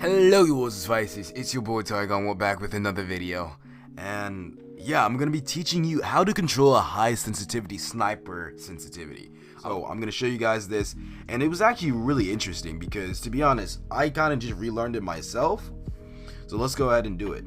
Hello you spices, it's your boy Tigon. We're back with another video, and yeah, I'm gonna be teaching you how to control a high sensitivity sniper sensitivity. So I'm gonna show you guys this, and it was actually really interesting because, to be honest, I kind of just relearned it myself. So let's go ahead and do it.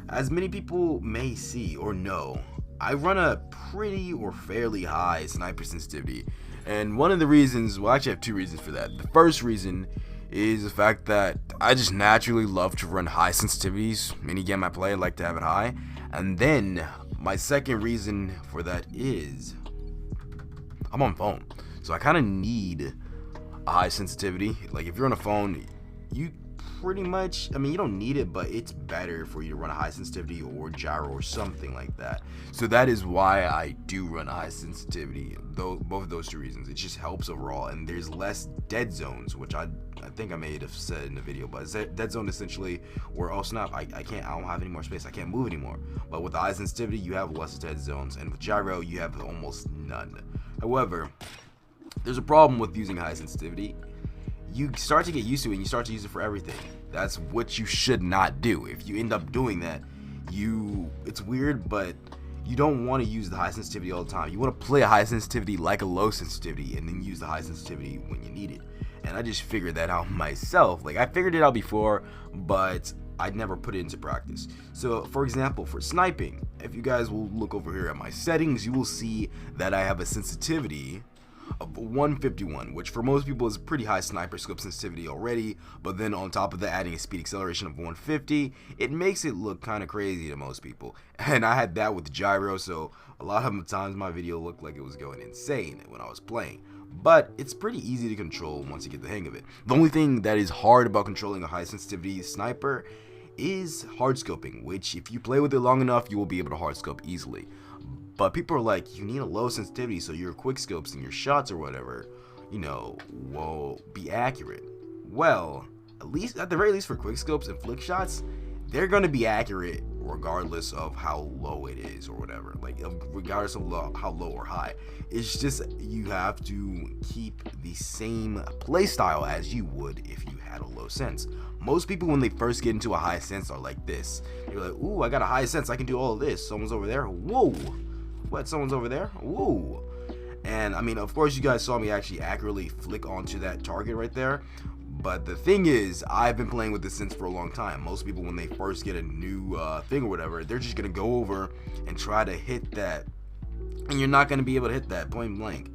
As many people may see or know, I run a pretty or fairly high sniper sensitivity, and one of the reasons, well, I actually have two reasons for that. The first reason is the fact that I just naturally love to run high sensitivities. Any game I play, I like to have it high. And then my second reason for that is I'm on phone, so I kind of need a high sensitivity. Like, if you're on a phone, you pretty much, I mean, you don't need it, but it's better for you to run a high sensitivity or gyro or something like that. So that is why I do run a high sensitivity. Both of those two reasons. It just helps overall, and there's less dead zones, which I think I may have said in the video, but dead zone essentially where, oh snap, I don't have any more space, I can't move anymore. But with the high sensitivity, you have less dead zones, and with gyro, you have almost none. However, there's a problem with using high sensitivity. You start to get used to it and you start to use it for everything. That's what you should not do. If you end up doing that, it's weird, but you don't want to use the high sensitivity all the time. You want to play a high sensitivity like a low sensitivity and then use the high sensitivity when you need it. And I just figured that out myself. Like, I figured it out before, but I'd never put it into practice. So for example, for sniping, if you guys will look over here at my settings, you will see that I have a sensitivity of 151, which for most people is a pretty high sniper scope sensitivity already, but then on top of that, adding a speed acceleration of 150, it makes it look kind of crazy to most people. And I had that with gyro, so a lot of the times my video looked like it was going insane when I was playing. But it's pretty easy to control once you get the hang of it. The only thing that is hard about controlling a high sensitivity sniper is hard scoping, which if you play with it long enough, you will be able to hard scope easily. But people are like, you need a low sensitivity so your quick scopes and your shots or whatever, will be accurate. Well, at the very least for quick scopes and flick shots, they're going to be accurate regardless of how low it is or whatever. Like, regardless of how low or high. It's just you have to keep the same play style as you would if you had a low sense. Most people, when they first get into a high sense, are like this. They're like, ooh, I got a high sense, I can do all of this. Someone's over there. Whoa. What? Someone's over there? Whoa. And I mean, of course, you guys saw me actually accurately flick onto that target right there. But the thing is, I've been playing with this sense for a long time. Most people, when they first get a new thing or whatever, they're just going to go over and try to hit that. And you're not going to be able to hit that point blank.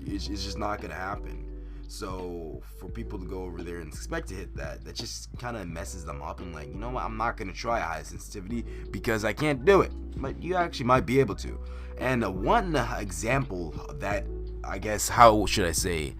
It's just not going to happen. So for people to go over there and expect to hit that just kind of messes them up. And like, you know what, I'm not going to try high sensitivity because I can't do it. But you actually might be able to. And one example that, I guess, how should I say,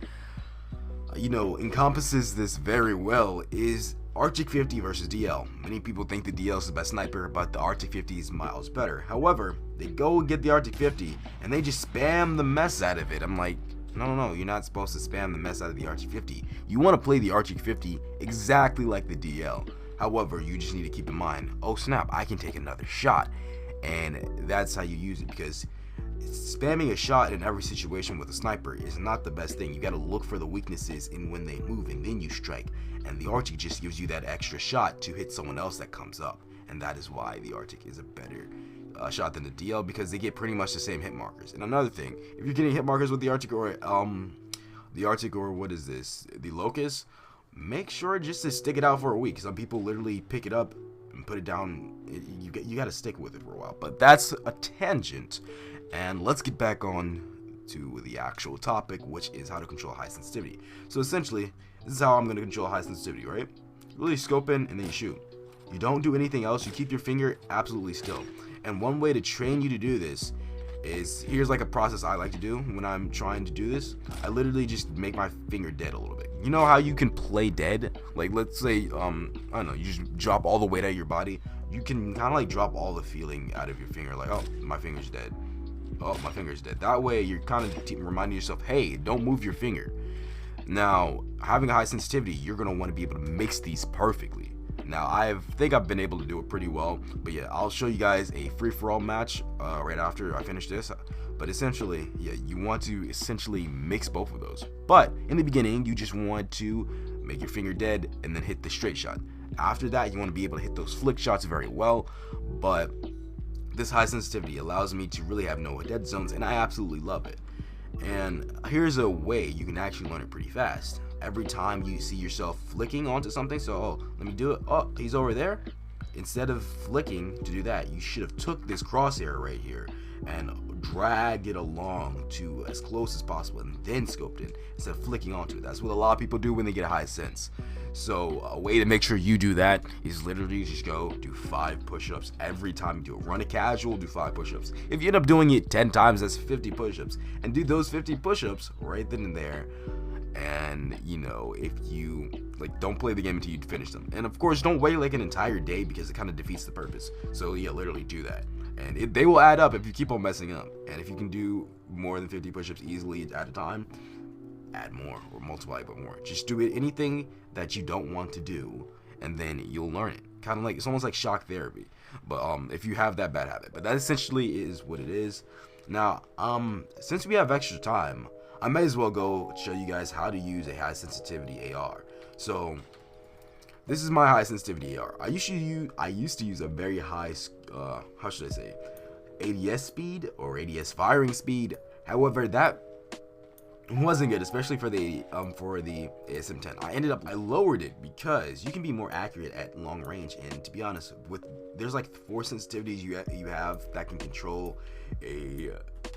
encompasses this very well is Arctic 50 versus DL. Many people think the DL is the best sniper, but the Arctic 50 is miles better. However, they go and get the Arctic 50 and they just spam the mess out of it. I'm like, no, you're not supposed to spam the mess out of the Arctic 50. You want to play the Arctic 50 exactly like the DL. However, you just need to keep in mind, oh snap, I can take another shot. And that's how you use it, because spamming a shot in every situation with a sniper is not the best thing. You got to look for the weaknesses in when they move and then you strike. And the Arctic just gives you that extra shot to hit someone else that comes up. And that is why the Arctic is a better shot than the DL, because they get pretty much the same hit markers. And another thing, if you're getting hit markers with the Arctic or what is this, the Locust, make sure just to stick it out for a week. Some people literally pick it up and put it down. You got to stick with it for a while. But that's a tangent. And let's get back on to the actual topic, which is how to control high sensitivity. So essentially, this is how I'm going to control high sensitivity, right? You really scope in and then you shoot. You don't do anything else. You keep your finger absolutely still. And one way to train you to do this is, here's like a process I like to do when I'm trying to do this. I literally just make my finger dead a little bit. You know how you can play dead? Like, let's say, I don't know, you just drop all the weight out of your body. You can kind of like drop all the feeling out of your finger. Like, oh, my finger's dead. Oh, my finger's dead. That way you're kind of reminding yourself, hey, don't move your finger. Now, having a high sensitivity, you're going to want to be able to mix these perfectly. Now, I think I've been able to do it pretty well, but yeah, I'll show you guys a free-for-all match right after I finish this. But essentially, yeah, you want to essentially mix both of those. But in the beginning, you just want to make your finger dead and then hit the straight shot. After that, you want to be able to hit those flick shots very well, but this high sensitivity allows me to really have no dead zones, and I absolutely love it. And here's a way you can actually learn it pretty fast. Every time you see yourself flicking onto something, so let me do it, he's over there. Instead of flicking to do that, you should have took this crosshair right here and dragged it along to as close as possible and then scoped in instead of flicking onto it. That's what a lot of people do when they get a high sense. So a way to make sure you do that is literally just go do 5 push-ups every time you do it. Run a casual, do 5 push-ups. If you end up doing it 10 times, that's 50 push-ups. And do those 50 push-ups right then and there. And you know, if you don't play the game until you finish them. And of course, don't wait like an entire day because it kind of defeats the purpose. So yeah, literally do that. And they will add up if you keep on messing up. And if you can do more than 50 push-ups easily at a time, add more or multiply it by more. Just do it anything that you don't want to do, and then you'll learn it. Kind of like, it's almost like shock therapy, but if you have that bad habit. But that essentially is what it is. Now, since we have extra time, I may as well go show you guys how to use a high sensitivity AR. So this is my high sensitivity AR. I used to use a very high, how should I say, ADS speed or ADS firing speed. However, that wasn't good, especially for the ASM10. I lowered it because you can be more accurate at long range. And to be honest, there's like 4 sensitivities you have that can control a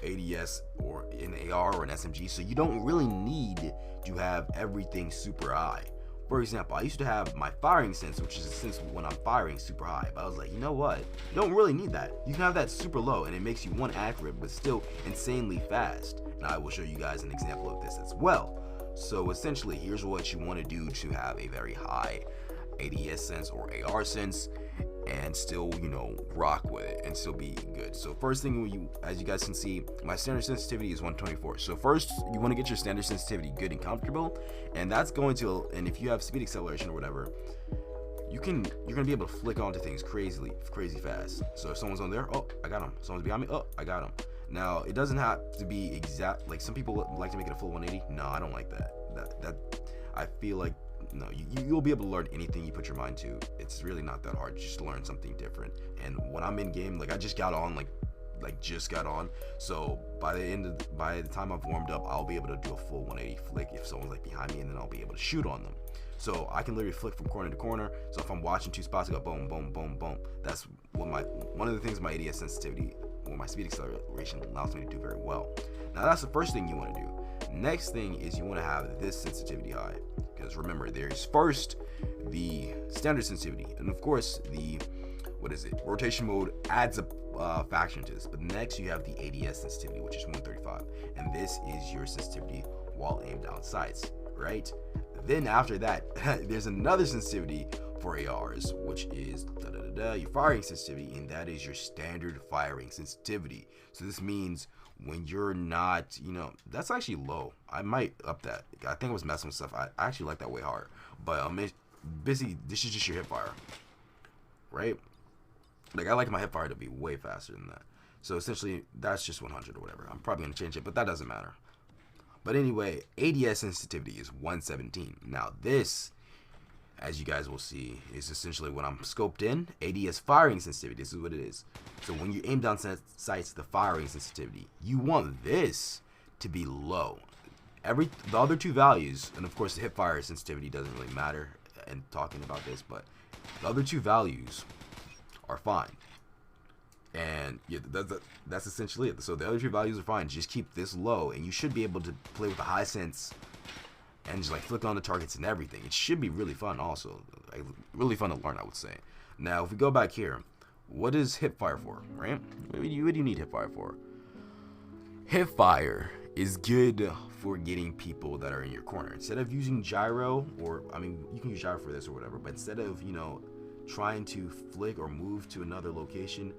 ADS or an AR or an SMG. So you don't really need to have everything super high. For example, I used to have my firing sense, which is a sense when I'm firing, super high. But I was like, you know what? You don't really need that. You can have that super low, and it makes you accurate, but still insanely fast. And I will show you guys an example of this as well. So essentially, here's what you want to do to have a very high ADS sense or AR sense, and still, rock with it and still be good. So first thing, as you guys can see, my standard sensitivity is 124. So first, you want to get your standard sensitivity good and comfortable, and that's going to, and if you have speed acceleration or whatever, you're gonna be able to flick onto things crazy fast. So if someone's on there, I got him. Someone's behind me, I got him. Now it doesn't have to be exact. Like some people like to make it a full 180. No, I don't like that. That I feel like, no, you'll be able to learn anything you put your mind to. It's really not that hard just to learn something different. And when I'm in game, I just got on, just got on. So by the time I've warmed up, I'll be able to do a full 180 flick if someone's behind me, and then I'll be able to shoot on them. So I can literally flick from corner to corner. So if I'm watching 2 spots, I go boom, boom, boom, boom. That's what one of the things my ADS sensitivity or my speed acceleration allows me to do very well. Now that's the first thing you want to do. Next thing is you want to have this sensitivity high, because remember, there's first the standard sensitivity, and of course the rotation mode adds a faction to this. But next you have the ADS sensitivity, which is 135, and this is your sensitivity while aimed down sights, right? Then after that, there's another sensitivity for ARs, which is your firing sensitivity, and that is your standard firing sensitivity. So this means when you're not, that's actually low. I might up that. I think I was messing with stuff. I actually like that way hard. But this is just your Hipfire, right? I like my Hipfire to be way faster than that. So essentially, that's just 100 or whatever. I'm probably gonna change it, but that doesn't matter. But anyway, ADS sensitivity is 117. Now this, as you guys will see, is essentially when I'm scoped in. ADS firing sensitivity, this is what it is. So when you aim down sights, the firing sensitivity, you want this to be low. The other 2 values, and of course the Hipfire sensitivity doesn't really matter in talking about this, but the other 2 values are fine. And yeah, that's essentially it. So the other 2 values are fine. Just keep this low, and you should be able to play with a high sense and just flick on the targets and everything. It should be really fun also. Really fun to learn, I would say. Now, if we go back here, what is Hipfire for, right? What do you need Hipfire for? Hipfire is good for getting people that are in your corner. Instead of using gyro, or, you can use gyro for this or whatever, but instead of, trying to flick or move to another location,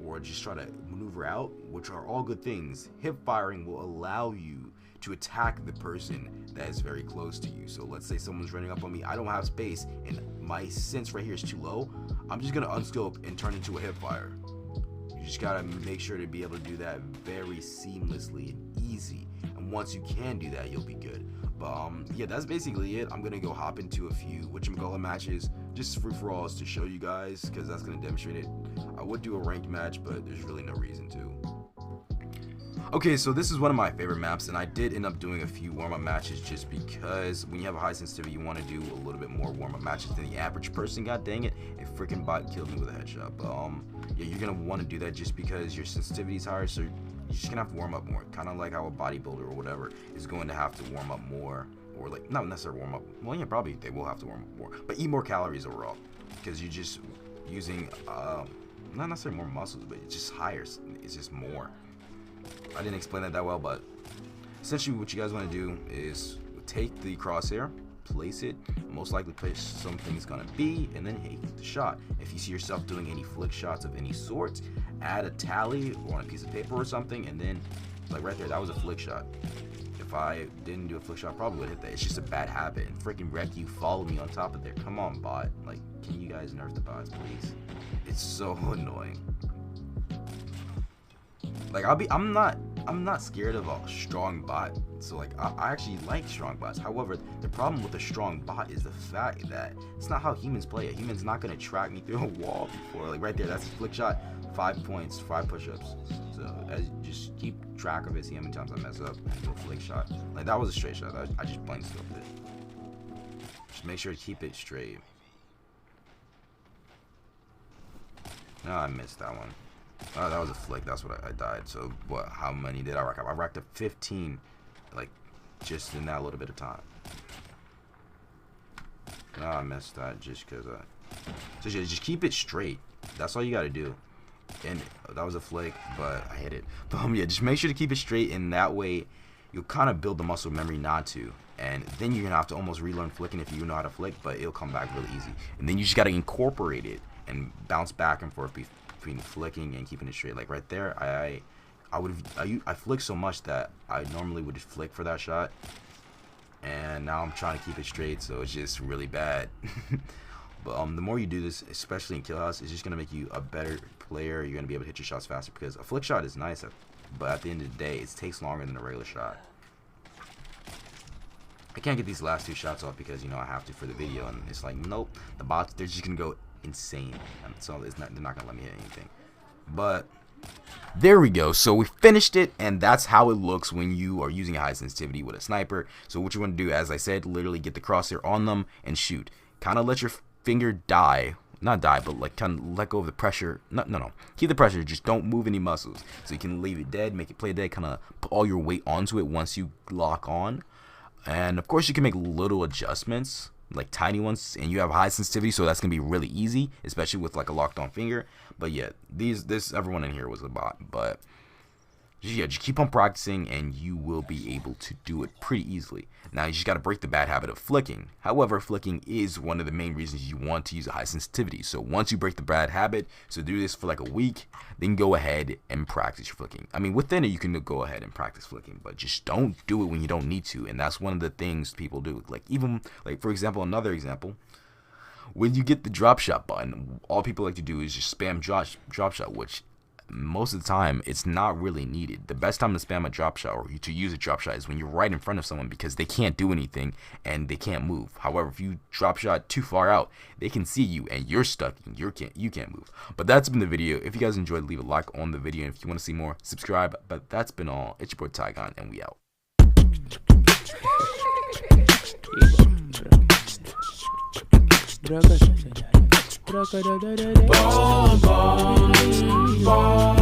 or just try to maneuver out, which are all good things, hip firing will allow you to attack the person that is very close to you. So let's say someone's running up on me, I don't have space, and my sense right here is too low. I'm just gonna unscope and turn into a hip fire. You just gotta make sure to be able to do that very seamlessly and easy. And once you can do that, you'll be good. But yeah, that's basically it. I'm gonna go hop into a few whatchamacallit matches just free for alls to show you guys, because that's going to demonstrate it. I would do a ranked match, but there's really no reason to. Okay, so this is one of my favorite maps, and I did end up doing a few warm-up matches just because when you have a high sensitivity, you want to do a little bit more warm-up matches than the average person. God dang it, a freaking bot killed me with a headshot. But yeah, you're gonna want to do that just because your sensitivity is higher, so you're just gonna have to warm up more. Kind of like how a bodybuilder or whatever is going to have to warm up more, or like not necessarily warm up. Well, yeah, probably they will have to warm up more, but eat more calories overall because you're just using not necessarily more muscles, but it's just higher. It's just more. I didn't explain that well, but essentially what you guys want to do is take the crosshair, place it, most likely place something's gonna be, and then hit the shot. If you see yourself doing any flick shots of any sort, add a tally on a piece of paper or something, and then like right there, that was a flick shot. If I didn't do a flick shot, I probably would hit that. It's just a bad habit. And freaking wreck, you follow me on top of there. Come on, bot. Like, can you guys nerf the bots, please? It's so annoying. Like I'm not scared of a strong bot, so like I actually like strong bots. However, the problem with a strong bot is the fact that it's not how humans play. A human's not gonna track me through a wall before. Like right there, that's a flick shot, 5 points, 5 push-ups. So as you just keep track of it, see how many times I mess up and do a flick shot. Like that was a straight shot. I just plain scoped it. Just make sure to keep it straight. No, I missed that one. Oh, that was a flick. That's what I died. So what? How many did I rack up? I racked up 15, like just in that little bit of time. No, I missed that just because. So just keep it straight. That's all you got to do. And that was a flick, but I hit it. But yeah, just make sure to keep it straight, and that way you'll kind of build the muscle memory not to. And then you're gonna have to almost relearn flicking if you know how to flick, but it'll come back really easy. And then you just gotta incorporate it and bounce back and forth between flicking and keeping it straight. Like right there, I flick so much that I normally would just flick for that shot, and now I'm trying to keep it straight, so it's just really bad. But the more you do this, especially in kill house, it's just gonna make you a better player. You're gonna be able to hit your shots faster, because a flick shot is nice, but at the end of the day, it takes longer than a regular shot. I can't get these last 2 shots off because, you know, I have to for the video, and it's like, nope, the bots, they're just gonna go insane, and so they're not gonna let me hit anything. But there we go. So we finished it, and that's how it looks when you are using a high sensitivity with a sniper. So what you want to do, as I said, literally get the crosshair on them and shoot. Kind of let your finger die, not die, but like kind of let go of the pressure. No, keep the pressure, just don't move any muscles, so you can leave it dead, make it play dead, kind of put all your weight onto it once you lock on. And of course you can make little adjustments, like tiny ones, and you have high sensitivity, so that's gonna be really easy, especially with like a locked on finger. But yeah, everyone in here was a bot, but yeah, just keep on practicing and you will be able to do it pretty easily. Now you just got to break the bad habit of flicking. However, flicking is one of the main reasons you want to use a high sensitivity. So once you break the bad habit, so do this for like a week, then go ahead and practice your flicking. I mean, within it you can go ahead and practice flicking, but just don't do it when you don't need to. And that's one of the things people do. Like even like, for example, another example, when you get the drop shot button, all people like to do is just spam drop shot, which most of the time it's not really needed. The best time to spam a drop shot or to use a drop shot is when you're right in front of someone, because they can't do anything and they can't move. However, if you drop shot too far out, they can see you and you're stuck and you can't move. But that's been the video. If you guys enjoyed, leave a like on the video, and if you want to see more, subscribe. But that's been all. It's your boy Tigon, and we out. Bom, bom, bom.